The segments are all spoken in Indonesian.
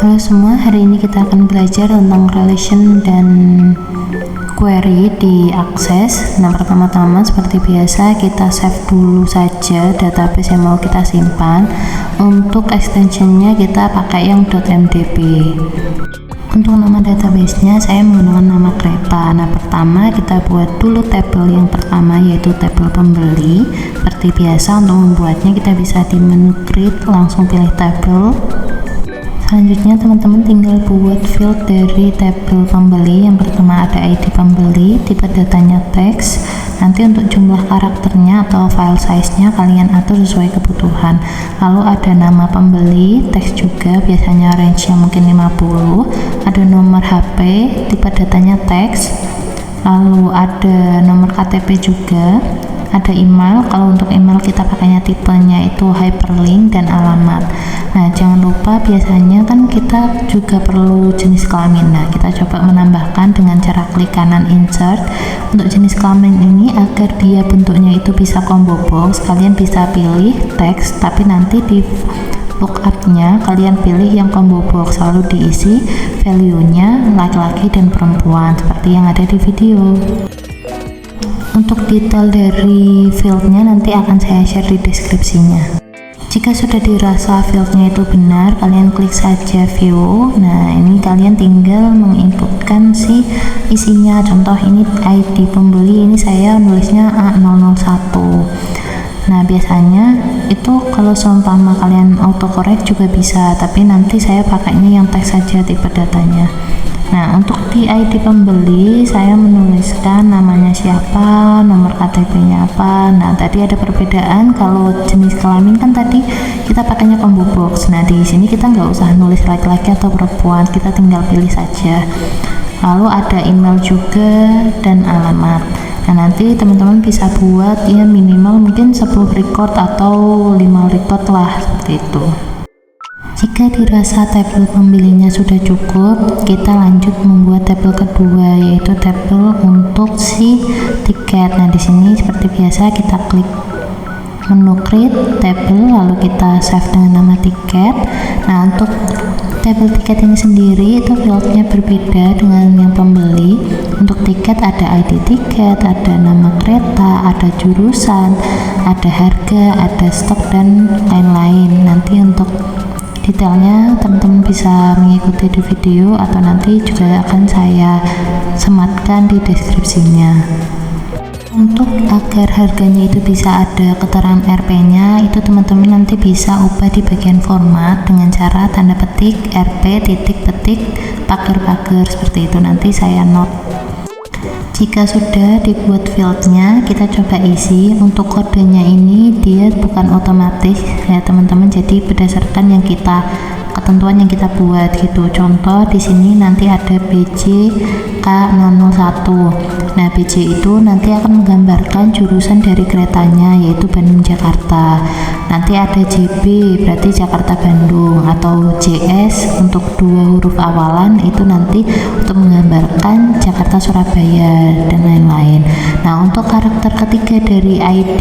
Halo semua, hari ini kita akan belajar tentang relation dan query di Access. Nah, pertama-tama seperti biasa kita save dulu saja database yang mau kita simpan. Untuk extensionnya kita pakai yang .mdb. Untuk nama databasenya saya menggunakan nama kereta. Nah, pertama kita buat dulu tabel yang pertama, yaitu tabel pembeli. Seperti biasa, untuk membuatnya kita bisa di menu create, langsung pilih tabel. Selanjutnya teman-teman tinggal buat field dari tabel pembeli. Yang pertama ada ID pembeli, tipe datanya teks. Nanti untuk jumlah karakternya atau file size-nya kalian atur sesuai kebutuhan. Lalu ada nama pembeli, teks juga, biasanya range-nya mungkin 50. Ada nomor HP, tipe datanya teks. Lalu ada nomor KTP juga. Ada email, kalau untuk email kita pakainya tipenya itu hyperlink dan alamat. Nah, jangan lupa biasanya kan kita juga perlu jenis kelamin. Nah, kita coba menambahkan dengan cara klik kanan insert. Untuk jenis kelamin ini agar dia bentuknya itu bisa combo box, kalian bisa pilih teks, tapi nanti di lookup-nya kalian pilih yang combo box, lalu diisi value-nya laki-laki dan perempuan seperti yang ada di video. Untuk detail dari fieldnya nanti akan saya share di deskripsinya. Jika sudah dirasa fieldnya itu benar, kalian klik saja view. Nah, ini kalian tinggal menginputkan si isinya. Contoh ini ID pembeli, ini saya nulisnya A001. Nah, biasanya itu kalau seumpama kalian autocorrect juga bisa, tapi nanti saya pakainya yang teks saja tipe datanya. Nah, untuk di ID pembeli saya menuliskan namanya siapa, nomor KTP-nya apa. Nah, tadi ada perbedaan, kalau jenis kelamin kan tadi kita pakainya combo box. Nah, di sini kita nggak usah nulis laki-laki atau perempuan, kita tinggal pilih saja. Lalu ada email juga dan alamat. Nah, nanti teman-teman bisa buat ya minimal mungkin 10 record atau 5 record lah, seperti itu. Jika dirasa tabel pembelinya sudah cukup, kita lanjut membuat tabel kedua, yaitu tabel untuk si tiket. Nah, di sini seperti biasa kita klik menu create tabel, lalu kita save dengan nama tiket. Nah, untuk tabel tiket ini sendiri itu fieldnya berbeda dengan yang pembeli. Untuk tiket ada ID tiket, ada nama kereta, ada jurusan, ada harga, ada stok dan lain-lain. Nanti untuk detailnya teman-teman bisa mengikuti di video atau nanti juga akan saya sematkan di deskripsinya. Untuk agar harganya itu bisa ada keterangan RP-nya, itu teman-teman nanti bisa ubah di bagian format dengan cara tanda petik RP titik petik pagar-pagar seperti itu. Nanti saya note. Jika sudah dibuat fieldnya, kita coba isi. Untuk kodenya ini dia bukan otomatis ya teman-teman, jadi berdasarkan yang kita ketentuan yang kita buat gitu. Contoh di sini nanti ada BJ K001. Nah, BJ itu nanti akan menggambarkan jurusan dari keretanya, yaitu Bandung Jakarta. Nanti ada JB berarti Jakarta Bandung, atau JS untuk 2 huruf awalan itu nanti untuk menggambarkan Jakarta Surabaya dan lain-lain. Nah, untuk karakter ketiga dari ID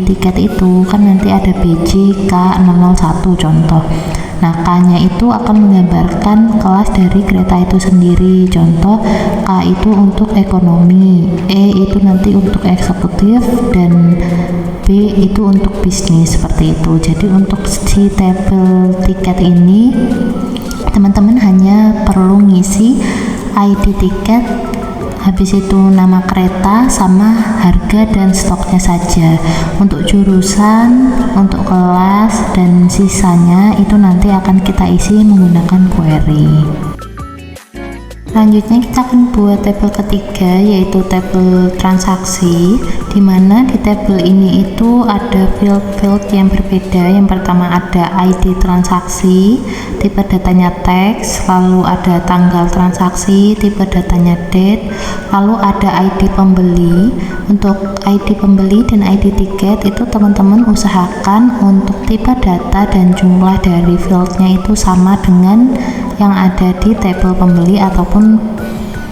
tiket itu kan nanti ada BJ K001 contoh. Nah, K-nya itu akan menggambarkan kelas dari kereta itu sendiri. Contoh, K itu untuk ekonomi, E itu nanti untuk eksekutif, dan B itu untuk bisnis, seperti itu. Jadi untuk si tabel tiket ini teman-teman hanya perlu ngisi ID tiket, habis itu nama kereta sama harga dan stoknya saja. Untuk jurusan, untuk kelas, dan sisanya itu nanti akan kita isi menggunakan query. Selanjutnya kita akan buat tabel ketiga, yaitu tabel transaksi, dimana di tabel ini itu ada field-field yang berbeda. Yang pertama ada ID transaksi, tipe datanya teks, lalu ada tanggal transaksi, tipe datanya date, lalu ada ID pembeli. Untuk ID pembeli dan ID tiket itu teman-teman usahakan untuk tipe data dan jumlah dari fieldnya itu sama dengan yang ada di tabel pembeli ataupun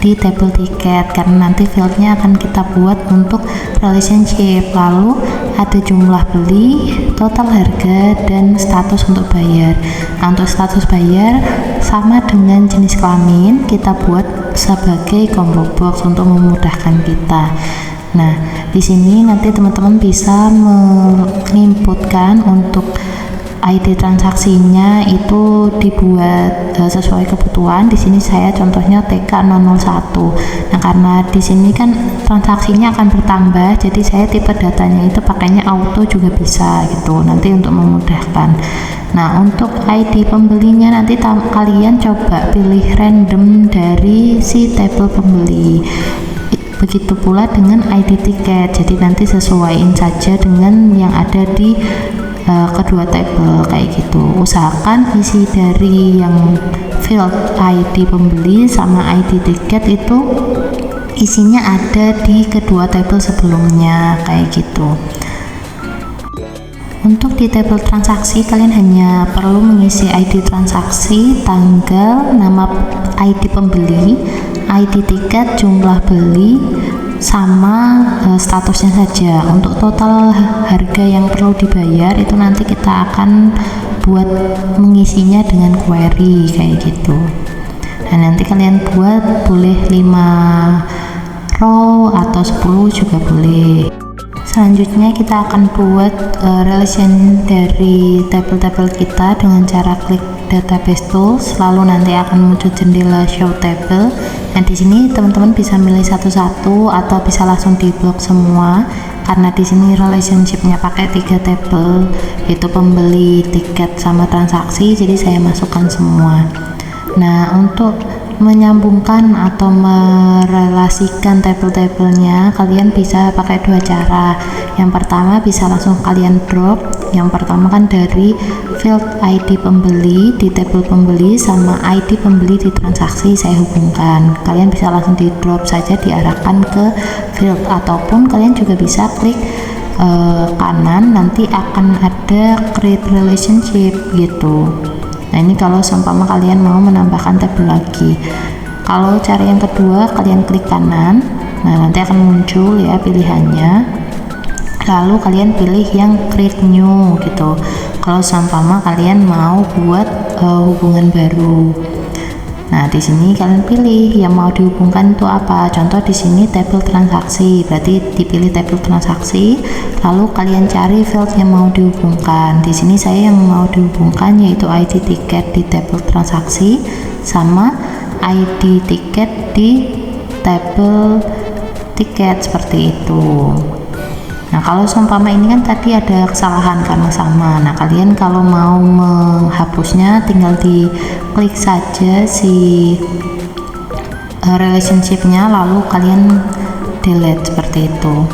di table tiket, karena nanti fieldnya akan kita buat untuk relationship. Lalu ada jumlah beli, total harga, dan status untuk bayar. Nah, untuk status bayar sama dengan jenis kelamin, kita buat sebagai combo box untuk memudahkan kita. Nah, di sini nanti teman-teman bisa menginputkan untuk ID transaksinya itu dibuat sesuai kebutuhan. Di sini saya contohnya TK001. Nah, karena di sini kan transaksinya akan bertambah, jadi saya tipe datanya itu pakainya auto juga bisa gitu. Nanti untuk memudahkan. Nah, untuk ID pembelinya nanti kalian coba pilih random dari si tabel pembeli. Begitu pula dengan ID tiket, jadi nanti sesuaiin saja dengan yang ada di kedua tabel kayak gitu. Usahakan isi dari yang field ID pembeli sama ID tiket itu isinya ada di kedua tabel sebelumnya kayak gitu. Untuk di tabel transaksi, kalian hanya perlu mengisi ID transaksi, tanggal, nama ID pembeli, ID tiket, jumlah beli, sama statusnya saja. Untuk total harga yang perlu dibayar itu nanti kita akan buat mengisinya dengan query kayak gitu. Nah, nanti kalian buat boleh 5 row atau 10 juga boleh. Selanjutnya kita akan buat relation dari tabel-tabel kita dengan cara klik database tools, lalu nanti akan muncul jendela show table. Nah, di sini teman-teman bisa milih satu-satu atau bisa langsung di blok semua, karena di sini relationship-nya pakai 3 tabel, yaitu pembeli, tiket, sama transaksi, jadi saya masukkan semua. Nah, untuk menyambungkan atau merelasikan tabel-tabelnya, kalian bisa pakai 2 cara. Yang pertama bisa langsung kalian drop. Yang pertama kan dari field ID pembeli di tabel pembeli sama ID pembeli di transaksi saya hubungkan. Kalian bisa langsung di drop saja, diarahkan ke field, ataupun kalian juga bisa klik kanan, nanti akan ada create relationship gitu. Nah, ini kalau seumpama kalian mau menambahkan tabel lagi. Kalau cara yang kedua, kalian klik kanan, nah nanti akan muncul ya pilihannya, lalu kalian pilih yang create new gitu. Kalau seumpama kalian mau buat hubungan baru. Nah, di sini kalian pilih yang mau dihubungkan itu apa. Contoh di sini tabel transaksi, berarti dipilih tabel transaksi, lalu kalian cari field yang mau dihubungkan. Di sini saya yang mau dihubungkan yaitu ID tiket di tabel transaksi sama ID tiket di tabel tiket seperti itu. Nah, kalau seumpama ini kan tadi ada kesalahan karena sama. Nah, kalian kalau mau menghapusnya tinggal diklik saja si relationship-nya, lalu kalian delete seperti itu.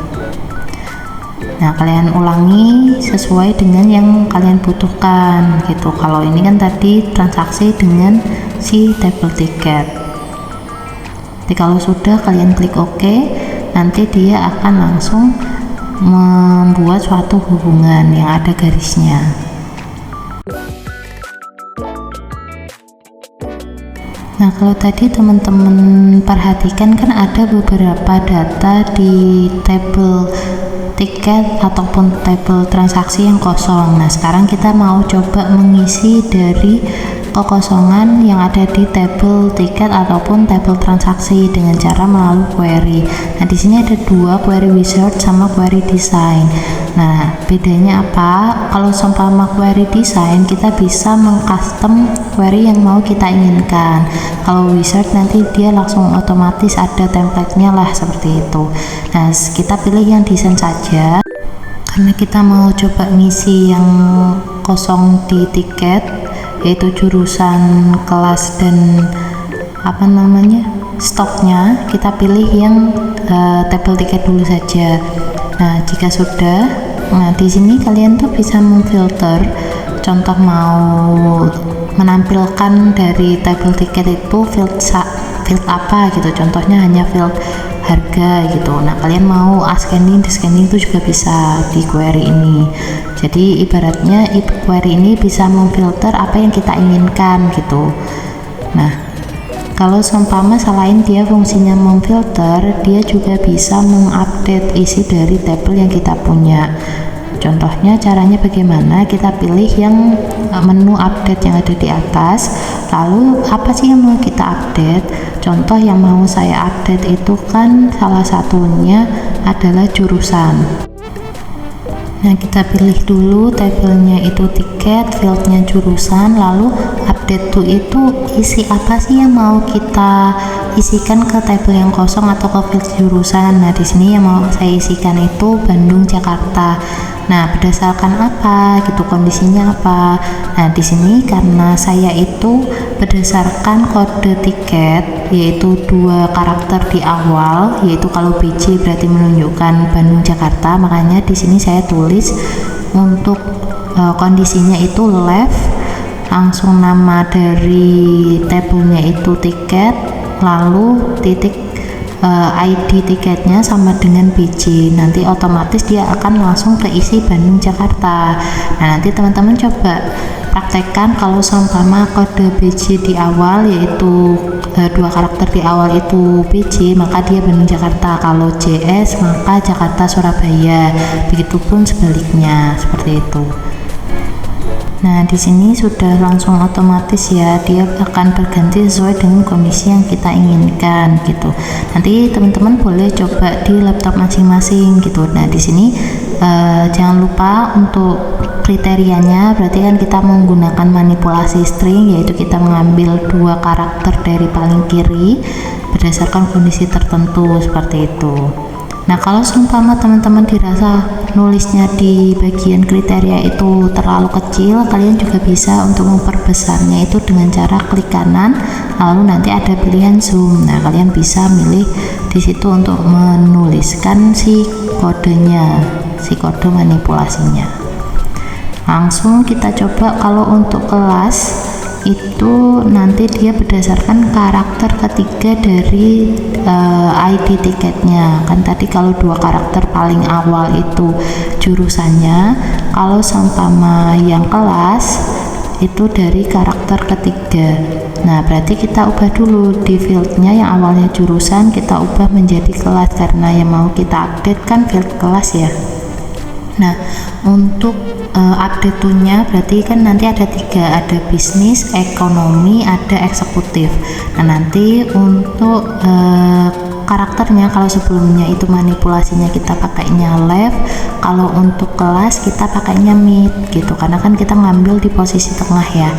Nah, kalian ulangi sesuai dengan yang kalian butuhkan gitu. Kalau ini kan tadi transaksi dengan si tabel tiket. Jadi kalau sudah kalian klik OK, nanti dia akan langsung membuat suatu hubungan yang ada garisnya. Nah, kalau tadi teman-teman perhatikan kan ada beberapa data di tabel tiket ataupun tabel transaksi yang kosong. Nah, sekarang kita mau coba mengisi dari kekosongan yang ada di tabel tiket ataupun tabel transaksi dengan cara melalui query. Nah, di sini ada 2, query wizard sama query design. Nah, bedanya apa? Kalau seumpama query design, kita bisa mengcustom query yang mau kita inginkan. Kalau wizard nanti dia langsung otomatis ada template-nya lah seperti itu. Nah, kita pilih yang desain saja karena kita mau coba ngisi yang kosong di tiket, yaitu jurusan, kelas, dan stoknya. Kita pilih yang tabel tiket dulu saja. Nah, jika sudah, nah di sini kalian tuh bisa memfilter. Contoh mau menampilkan dari tabel tiket itu field apa gitu. Contohnya hanya field harga gitu. Nah, kalian mau scanning, di scanning itu juga bisa di query ini. Jadi ibaratnya query ini bisa memfilter apa yang kita inginkan gitu. Nah, kalau seumpama selain dia fungsinya memfilter, dia juga bisa mengupdate isi dari tabel yang kita punya. Contohnya caranya bagaimana? Kita pilih yang menu update yang ada di atas, lalu apa sih yang mau kita update? Contoh yang mau saya update itu kan salah satunya adalah jurusan. Nah, kita pilih dulu tabelnya itu tiket, fieldnya jurusan, lalu update to itu isi apa sih yang mau kita isikan ke tabel yang kosong atau ke field jurusan. Nah, di sini yang mau saya isikan itu Bandung Jakarta. Nah, berdasarkan apa gitu, kondisinya apa? Nah, di sini karena saya itu berdasarkan kode tiket, yaitu 2 karakter di awal, yaitu kalau BJ berarti menunjukkan Bandung Jakarta, makanya di sini saya tulis untuk kondisinya itu left, langsung nama dari tabelnya itu tiket, lalu titik ID tiketnya sama dengan BJ, nanti otomatis dia akan langsung keisi Bandung Jakarta. Nah, nanti teman-teman coba praktekkan kalau seumpama kode BJ di awal yaitu 2 karakter di awal itu BJ, maka dia Bandung Jakarta. Kalau JS maka Jakarta Surabaya, begitupun sebaliknya, seperti itu. Nah, di sini sudah langsung otomatis ya, dia akan berganti sesuai dengan kondisi yang kita inginkan gitu. Nanti teman-teman boleh coba di laptop masing-masing gitu. Nah, di sini jangan lupa untuk kriterianya, berarti kan kita menggunakan manipulasi string, yaitu kita mengambil 2 karakter dari paling kiri berdasarkan kondisi tertentu seperti itu. Nah, kalau seumpama teman-teman dirasa nulisnya di bagian kriteria itu terlalu kecil, kalian juga bisa untuk memperbesarnya itu dengan cara klik kanan, lalu nanti ada pilihan zoom. Nah, kalian bisa milih di situ untuk menuliskan si kodenya, si kode manipulasinya. Langsung kita coba kalau untuk kelas itu nanti dia berdasarkan karakter ketiga dari ID tiketnya. Kan tadi kalau 2 karakter paling awal itu jurusannya, kalau seumpama yang kelas itu dari karakter ketiga. Nah, berarti kita ubah dulu di fieldnya yang awalnya jurusan, kita ubah menjadi kelas karena yang mau kita update kan field kelas ya. Nah, untuk update to-nya berarti kan nanti ada 3, ada bisnis, ekonomi, ada eksekutif. Nah, nanti untuk karakternya, kalau sebelumnya itu manipulasinya kita pakainya left, kalau untuk kelas kita pakainya mid gitu, karena kan kita ngambil di posisi tengah ya.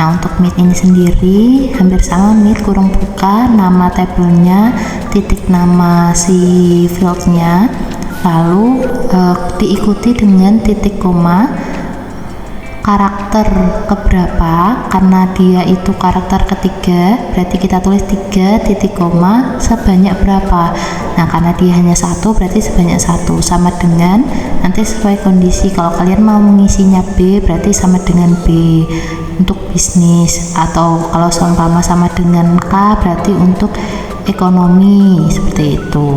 Nah, untuk mid ini sendiri hampir sama, mid kurung buka, nama tabelnya, titik nama si fieldnya, lalu diikuti dengan titik koma, karakter keberapa, karena dia itu karakter ketiga berarti kita tulis 3 titik koma sebanyak berapa. Nah, karena dia hanya 1 berarti sebanyak 1, sama dengan nanti sesuai kondisi, kalau kalian mau mengisinya B berarti sama dengan B untuk bisnis, atau kalau seumpama sama dengan K berarti untuk ekonomi, seperti itu.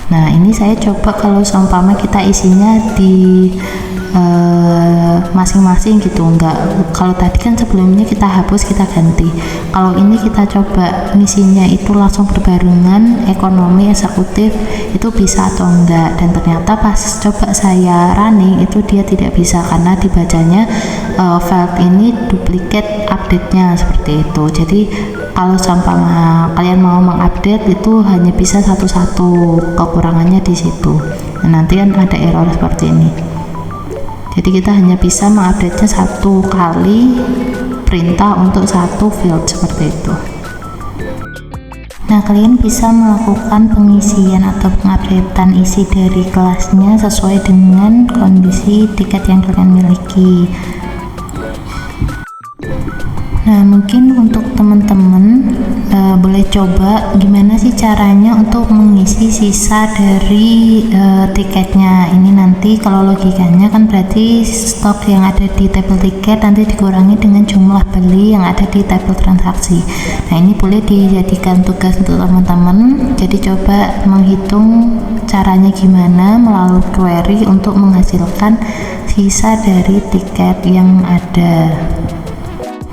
Nah, ini saya coba kalau seumpama kita isinya di masing-masing gitu, enggak, kalau tadi kan sebelumnya kita hapus kita ganti, kalau ini kita coba ngisinya itu langsung berbarengan ekonomi eksekutif, itu bisa atau enggak. Dan ternyata pas coba saya running itu dia tidak bisa, karena dibacanya file ini duplicate update-nya seperti itu. Jadi kalau seumpama kalian mau mengupdate itu hanya bisa satu-satu, kekurangannya di situ. Nah, nanti kan ada error seperti ini. Jadi kita hanya bisa mengupdate-nya 1 kali perintah untuk 1 field, seperti itu. Nah, kalian bisa melakukan pengisian atau pengupdatean isi dari kelasnya sesuai dengan kondisi tiket yang kalian miliki. Nah, mungkin untuk teman-teman boleh coba gimana sih caranya untuk mengisi sisa dari tiketnya ini. Nanti kalau logikanya kan berarti stok yang ada di tabel tiket nanti dikurangi dengan jumlah beli yang ada di tabel transaksi. Nah, ini boleh dijadikan tugas untuk teman-teman. Jadi coba menghitung caranya gimana melalui query untuk menghasilkan sisa dari tiket yang ada.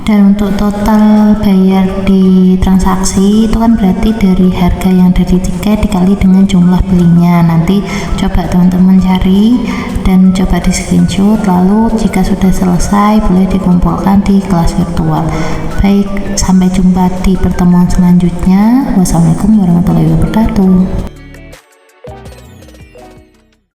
Dan untuk total bayar di transaksi itu kan berarti dari harga yang ada di tiket dikali dengan jumlah belinya. Nanti coba teman-teman cari dan coba di screenshot, lalu jika sudah selesai boleh dikumpulkan di kelas virtual. Baik, sampai jumpa di pertemuan selanjutnya. Wassalamualaikum warahmatullahi wabarakatuh.